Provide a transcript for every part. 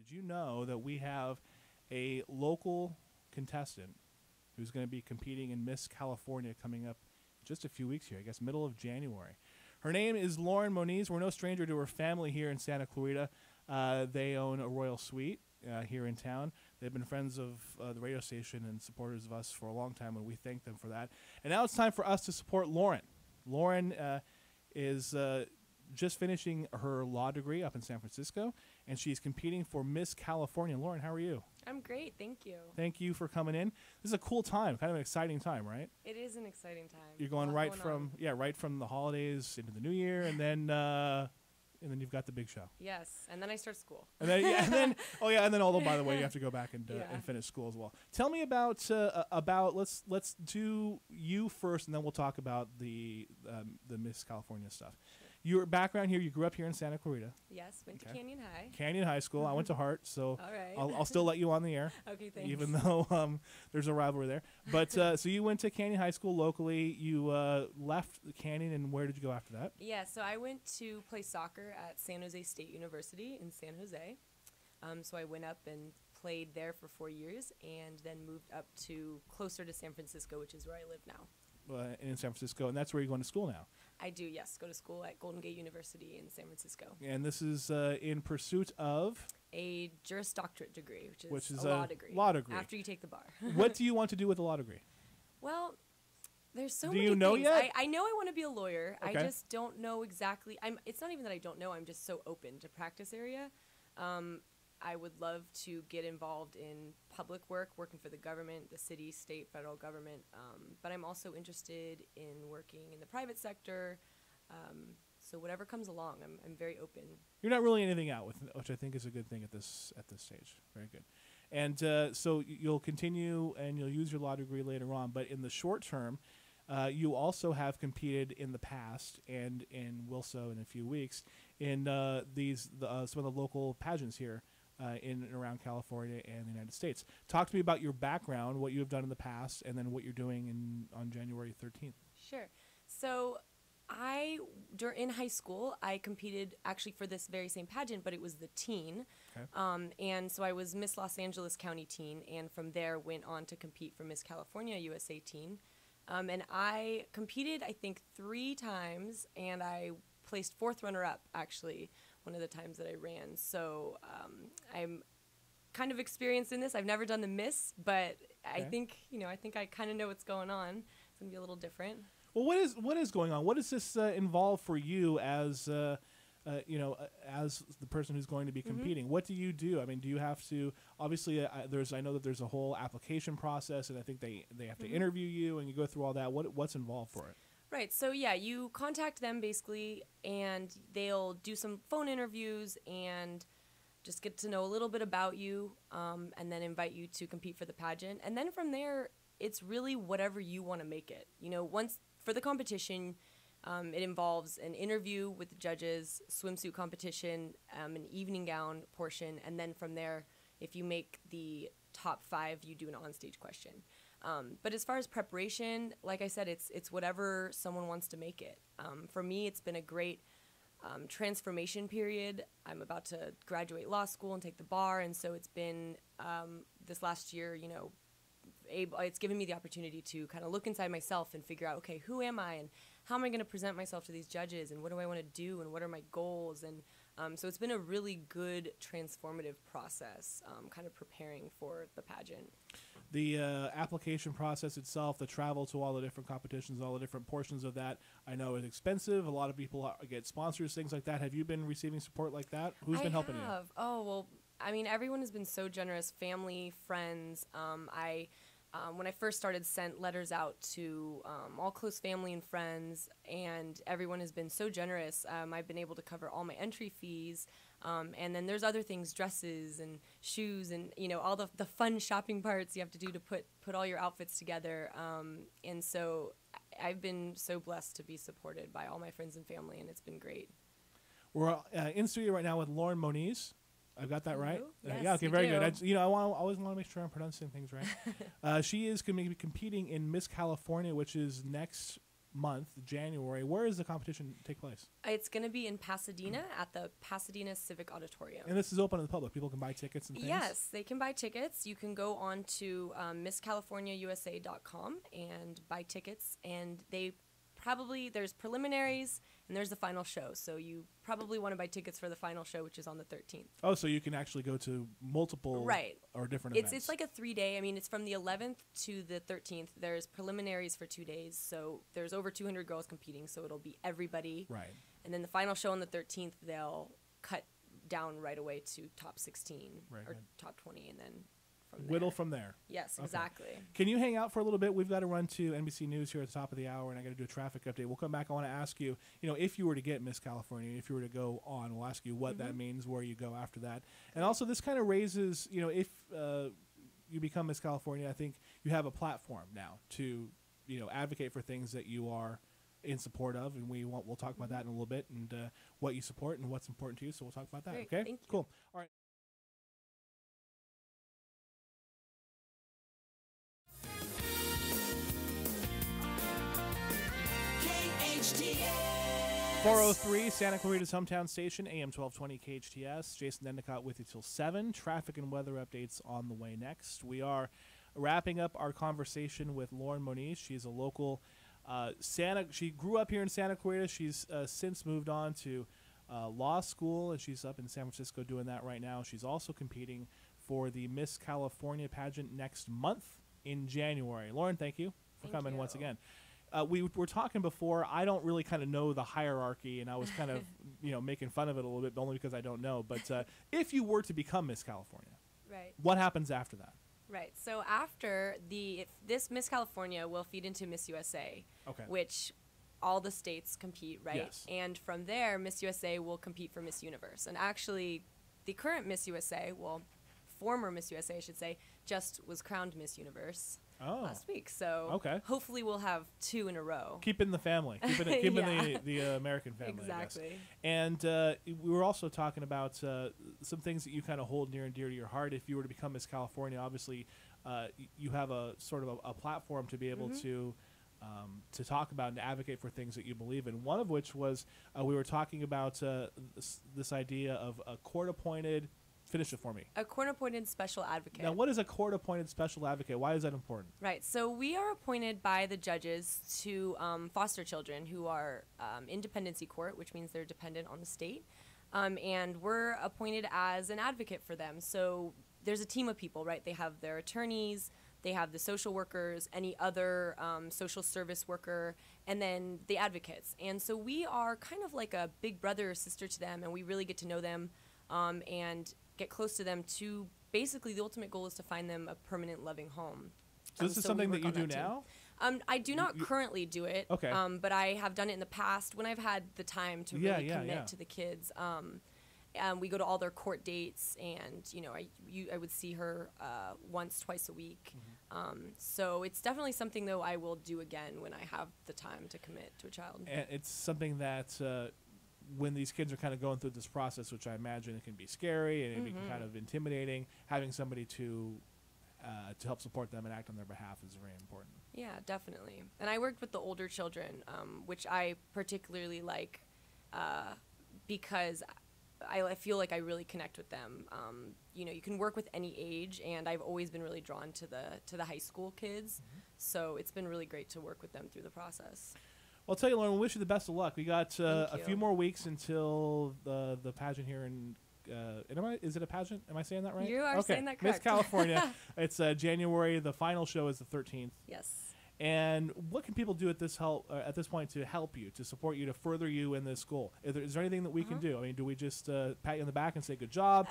did you know that we have a local contestant who's going to be competing in Miss California coming up just a few weeks here, I guess middle of January. Her name is Lauren Moniz. We're no stranger to her family here in Santa Clarita. They own a royal suite here in town. They've been friends of the radio station and supporters of us for a long time, and we thank them for that. And now it's time for us to support Lauren. Lauren is just finishing her law degree up in San Francisco, and she's competing for Miss California. Lauren, how are you? I'm great, thank you. Thank you for coming in. This is a cool time, kind of an exciting time, right? It is an exciting time. You're going right from the holidays into the new year, and then you've got the big show. Yes, and then I start school. And then although by the way, you have to go back and finish school as well. Tell me about let's do you first, and then we'll talk about the Miss California stuff. Sure. Your background here, you grew up here in Santa Clarita. Yes, went to Canyon High. Canyon High School. I went to Hart, so all right. I'll still let you on the air. Okay, thanks. Even though there's a rivalry there. But so you went to Canyon High School locally. You left Canyon, and where did you go after that? Yeah, so I went to play soccer at San Jose State University in San Jose. So I went up and played there for 4 years, and then moved up to closer to San Francisco, which is where I live now. In San Francisco, and that's where you're going to school now. I do, yes. Go to school at Golden Gate University in San Francisco. And this is in pursuit of? A Juris Doctorate degree, which is a law degree. Law degree. After you take the bar. What do you want to do with a law degree? Well, there's so many things. Do you know yet? I know I want to be a lawyer. Okay. I just don't know exactly. It's not even that I don't know. I'm just so open to practice area. I would love to get involved in public work, working for the government, the city, state, federal government. But I'm also interested in working in the private sector. So whatever comes along, I'm very open. You're not ruling anything out, which I think is a good thing at this stage. Very good. And so you'll continue and you'll use your law degree later on. But in the short term, you also have competed in the past and will so in a few weeks in some of the local pageants here in and around California and the United States. Talk to me about your background, what you have done in the past, and then what you're doing on January 13th. Sure. So in high school, I competed actually for this very same pageant, but it was the teen. Okay. And so I was Miss Los Angeles County Teen, and from there went on to compete for Miss California USA Teen. And I competed, I think, 3 times, and I placed 4th runner-up, actually, one of the times that I ran. So I'm kind of experienced in this. I've never done the Miss, but I think I kind of know what's going on. It's going to be a little different. Well, what is going on? What does this involve for you as as the person who's going to be competing? Mm-hmm. What do you do? I mean, do you have to? Obviously, I know that there's a whole application process, and I think they have to interview you, and you go through all that. What's involved for it? Right. So yeah, you contact them basically, and they'll do some phone interviews and just get to know a little bit about you, and then invite you to compete for the pageant. And then from there, it's really whatever you want to make it. Once for the competition, it involves an interview with the judges, swimsuit competition, an evening gown portion, and then from there, if you make the top 5, you do an onstage question. But as far as preparation, like I said, it's whatever someone wants to make it. For me, it's been a great transformation period. I'm about to graduate law school and take the bar, and so it's been this last year, it's given me the opportunity to kind of look inside myself and figure out, okay, who am I and how am I going to present myself to these judges and what do I want to do and what are my goals? And so it's been a really good transformative process, kind of preparing for the pageant. The application process itself, the travel to all the different competitions, all the different portions of that, I know is expensive. A lot of people get sponsors, things like that. Have you been receiving support like that? Who's been helping you? Oh, well, I mean, everyone has been so generous, family, friends. When I first started, sent letters out to all close family and friends, and everyone has been so generous. I've been able to cover all my entry fees, and then there's other things, dresses and shoes and, all the fun shopping parts you have to do to put all your outfits together. And so I've been so blessed to be supported by all my friends and family, and it's been great. We're in studio right now with Lauren Moniz. I've got that right? Yes, yeah, okay, very good. I always want to make sure I'm pronouncing things right. She is going to be competing in Miss California, which is next month, January. Where does the competition take place? It's going to be in Pasadena at the Pasadena Civic Auditorium. And this is open to the public. People can buy tickets and things? Yes, they can buy tickets. You can go on to MissCaliforniaUSA.com and buy tickets. And there's preliminaries and there's the final show. So you probably want to buy tickets for the final show, which is on the 13th. Oh, so you can actually go to multiple or different events. It's like a 3-day. I mean, it's from the 11th to the 13th. There's preliminaries for 2 days. So there's over 200 girls competing. So it'll be everybody. Right. And then the final show on the 13th, they'll cut down right away to top 16 or top 20, and then from there. Whittle from there. Yes, Okay. exactly. Can you hang out for a little bit? We've got to run to NBC News here at the top of the hour, and I got to do a traffic update. We'll come back. I want to ask you, if you were to get Miss California, if you were to go on, we'll ask you what that means, where you go after that. And also this kind of raises, if you become Miss California, I think you have a platform now to, advocate for things that you are in support of, and we'll talk about that in a little bit, and what you support and what's important to you, so we'll talk about that. Great, okay? thank you. Cool. All right. KHTS 403 Santa Clarita's hometown station, AM 1220 KHTS. Jason Endicott with you till 7. Traffic and weather updates on the way next. We are wrapping up our conversation with Lauren Moniz. She's a local she grew up here in Santa Clarita. She's since moved on to law school, and she's up in San Francisco doing that right now. She's also competing for the Miss California pageant next month in January. Lauren, thank you for coming once again. We were talking before. I don't really kind of know the hierarchy, and I was kind of making fun of it a little bit, only because I don't know. But if you were to become Miss California, right, what happens after that? Right. So after this Miss California will feed into Miss USA, which all the states compete, right? Yes. And from there, Miss USA will compete for Miss Universe. And actually, the current Miss USA, former Miss USA, I should say, just was crowned Miss Universe last week. So hopefully we'll have 2 in a row. Keeping the family, keeping the American family. Exactly. And we were also talking about some things that you kind of hold near and dear to your heart. If you were to become Miss California, obviously you have a sort of a platform to be able to talk about and to advocate for things that you believe in. One of which was we were talking about this idea of a court-appointed. Finish it for me. A court-appointed special advocate. Now, what is a court-appointed special advocate? Why is that important? Right. So we are appointed by the judges to foster children who are in dependency court, which means they're dependent on the state. And we're appointed as an advocate for them. So there's a team of people, right? They have their attorneys, they have the social workers, any other social service worker, and then the advocates. And so we are kind of like a big brother or sister to them, and we really get to know them and get close to them to basically the ultimate goal is to find them a permanent loving home. So this is something that you do now? I do not currently do it, but I have done it in the past when I've had the time to really commit to the kids. We go to all their court dates, and I would see her once, twice a week. So it's definitely something, though, I will do again when I have the time to commit to a child. And it's something that when these kids are kind of going through this process, which I imagine it can be scary and it can be kind of intimidating, having somebody to help support them and act on their behalf is very important. Yeah, definitely. And I worked with the older children, which I particularly like because I feel like I really connect with them. You can work with any age, and I've always been really drawn to the high school kids. So it's been really great to work with them through the process. Well, I'll tell you, Lauren, we wish you the best of luck. We got a few more weeks until the pageant here in is it a pageant? Am I saying that right? You are saying that correct. Miss California. It's January. The final show is the 13th. Yes. And what can people do at this point to help you, to support you, to further you in this goal? Is there anything that we can do? I mean, do we just pat you on the back and say good job?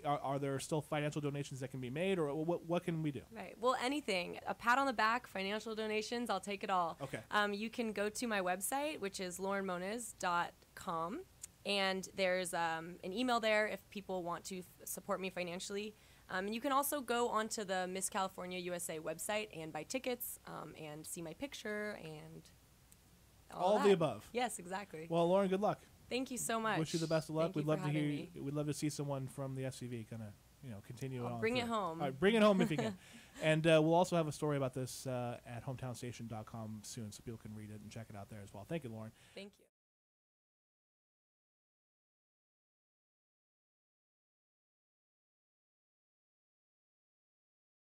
Are there still financial donations that can be made, or what can we do? Right. Well, anything. A pat on the back, financial donations, I'll take it all. Okay. You can go to my website, which is laurenmoniz.com, and there's an email there if people want to support me financially. And you can also go onto the Miss California USA website and buy tickets and see my picture and all the above. Yes, exactly. Well, Lauren, good luck. Thank you so much. Wish you the best of luck. We'd love to see someone from the SCV kind of continue it on. Bring it through. home. All right, bring it home if you can. And we'll also have a story about this at hometownstation.com soon, so people can read it and check it out there as well. Thank you, Lauren. Thank you.